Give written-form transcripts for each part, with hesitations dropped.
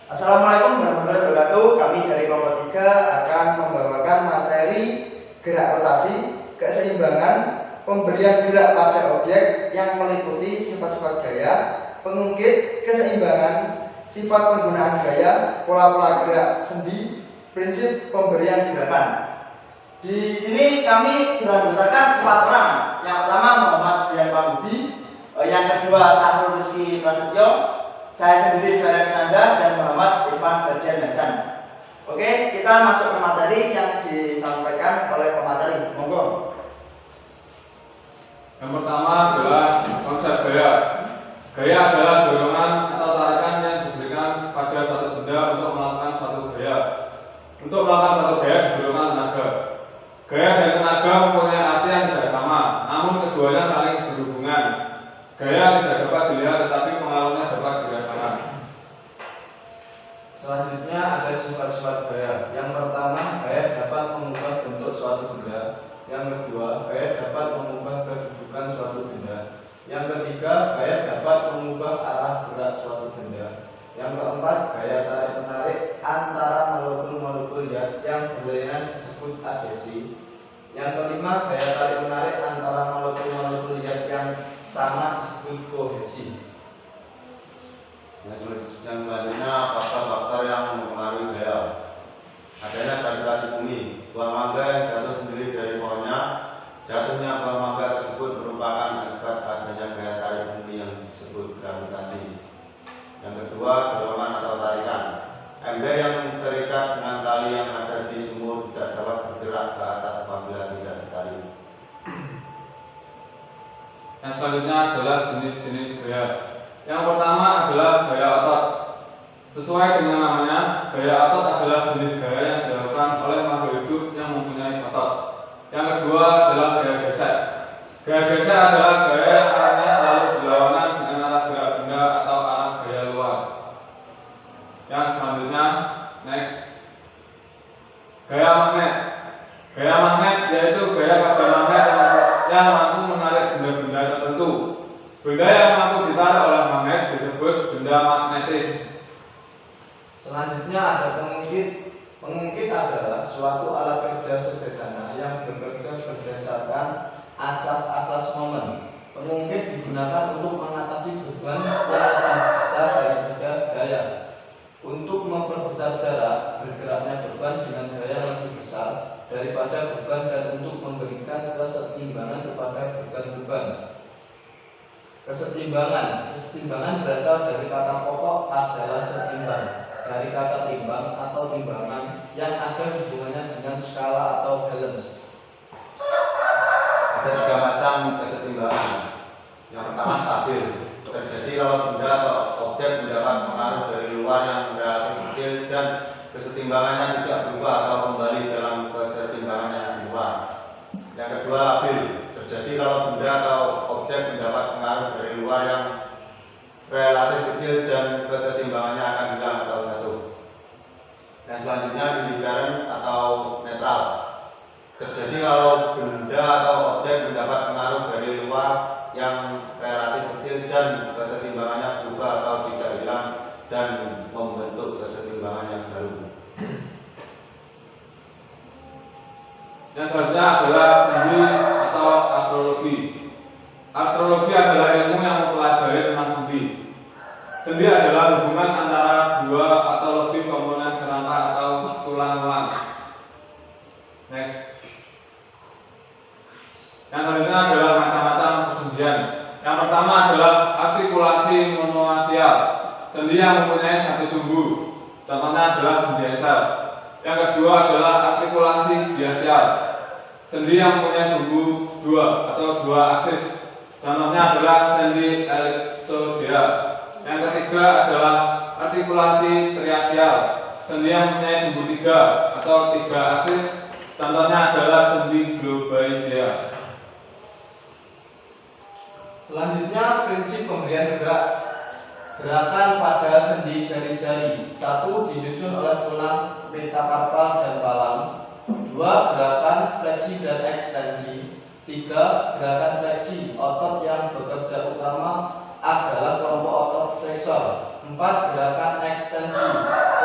Assalamualaikum warahmatullahi wabarakatuh. Kami dari kelompok 3 akan membawakan materi gerak rotasi, keseimbangan, pemberian gerak pada objek yang meliputi sifat-sifat gaya, pengungkit, keseimbangan, sifat penggunaan gaya, pola-pola gerak sendi, prinsip pemberian gerakan. Di sini kami beranggotakan 4 orang. Yang pertama Muhammad Dian Pambudi, yang kedua Sahrul Rizky Prasetyo, saya sendiri Felix Sanda, dan Muhammad Irfan Bajan Hasan. Oke, kita masuk ke materi yang disampaikan oleh pemateri. Monggo. Yang pertama adalah konsep gaya. Gaya adalah dorongan atau tarikan yang diberikan pada suatu benda untuk melakukan suatu gaya. Untuk melakukan suatu gaya dibutuhkan tenaga. Gaya dan tenaga mempunyai arti yang tidak sama, namun keduanya saling berhubungan. Gaya tidak dapat dilihat, tetapi pengaruhnya dapat dirasakan. Selanjutnya ada sifat-sifat gaya. Yang pertama, gaya dapat mengubah bentuk suatu benda. Yang kedua, gaya dapat mengubah kedudukan suatu benda. Yang ketiga, gaya dapat mengubah arah gerak suatu benda. Yang keempat, gaya tarik-menarik antara molekul-molekul yang berlainan disebut adhesi. Yang kelima, gaya tarik-menarik antara molekul-molekul yang sama disebut kohesi. Yang selanjutnya faktor-faktor yang mempengaruhi gaya. Adanya gravitasi bumi, buah mangga yang jatuh sendiri dari pohonnya. Jatuhnya buah mangga tersebut merupakan akibat adanya gaya tarik bumi yang disebut gravitasi. Yang kedua, dorongan atau tarikan. Ember yang terikat dengan tali yang ada di sumur tidak dapat bergerak ke atas apabila tidak ditarik. Yang selanjutnya adalah jenis-jenis gaya. Yang pertama adalah gaya otot. Sesuai dengan namanya, gaya otot adalah jenis gaya yang dilakukan oleh makhluk hidup yang mempunyai otot. Yang kedua adalah gaya gesek. Gaya gesek adalah gaya yang arahnya selalu berlawanan dengan arah gerak benda atau arah gaya luar. Yang selanjutnya, next, gaya magnet. Gaya magnet yaitu gaya pada magnet yang mampu menarik benda-benda tertentu. Benda yang mampu ditarik oleh magnet disebut benda magnetis. Selanjutnya ada pengungkit. Pengungkit adalah suatu alat kerja sederhana yang bekerja berdasarkan asas-asas momen. Pengungkit digunakan untuk mengatasi beban yang lebih besar daripada gaya. Untuk memperbesar jarak bergeraknya beban dengan gaya yang lebih besar daripada beban dan untuk memberikan kesetimbangan kepada beban-beban. Kesetimbangan berasal dari kata pokok adalah setimbang, dari kata timbang atau timbangan yang ada hubungannya dengan skala atau balance. Ada 3 macam kesetimbangan. Yang pertama stabil, terjadi kalau benda atau objek mendapat pengaruh dari luar yang relatif kecil dan kesetimbangannya tidak berubah atau kembali dalam kesetimbangan yang semula. Yang kedua labil, terjadi kalau benda atau objek mendapat pengaruh dari luar yang relatif kecil dan kesetimbangannya akan hilang atau jatuh. Dan selanjutnya indifferent atau netral, terjadi kalau benda atau objek mendapat pengaruh dari luar yang relatif kecil dan kesetimbangannya berubah atau tidak hilang dan membentuk kesetimbangan yang baru. Yang selanjutnya adalah sendi atau artrologi. Artrologi adalah ilmu yang mempelajari tentang sendi. Sendi adalah hubungan antara 2 atau lebih komponen kerangka atau tulang-tulang. Next. Yang selanjutnya adalah macam-macam persendian. Yang pertama adalah artikulasi monoasial. Sendi yang mempunyai satu sumbu. Contohnya adalah sendi axial. Yang kedua adalah artikulasi biasial. Sendi yang mempunyai sumbu 2 atau 2 aksis. Contohnya adalah sendi ellipsoidea. Yang ketiga adalah artikulasi triasial. Sendi yang mempunyai sumbu 3 atau 3 aksis. Contohnya adalah sendi globoidea. Selanjutnya prinsip pemberian gerak. Gerakan pada sendi jari-jari. 1. Disusun oleh tulang metakarpal dan palang. 2. Gerakan fleksi dan ekstensi. 3. Gerakan fleksi. Otot yang bekerja utama adalah kelompok otot flexor. 4. Gerakan ekstensi.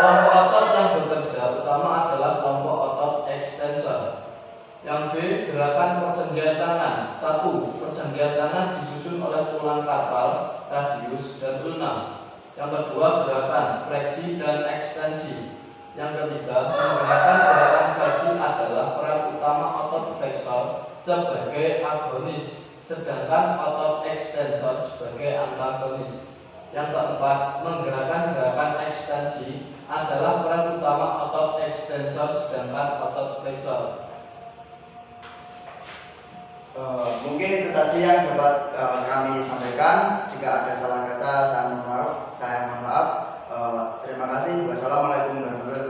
Kelompok otot yang bekerja utama adalah kelompok otot ekstensor. Yang B, gerakan persendian tangan. 1. Persendian tangan disusun oleh tulang karpal, radius, dan ulna. Yang kedua, gerakan fleksi dan ekstensi. Yang ketiga, menggunakan gerakan fleksi adalah peran utama otot flexor sebagai agonis, sedangkan otot ekstensor sebagai antagonis. Yang keempat, menggerakkan gerakan ekstensi adalah peran utama otot ekstensor sedangkan otot flexor. Mungkin itu tadi yang dapat kami sampaikan. Jika ada salah kata, saya mohon maaf. Terima kasih. Wassalamualaikum warahmatullahi wabarakatuh.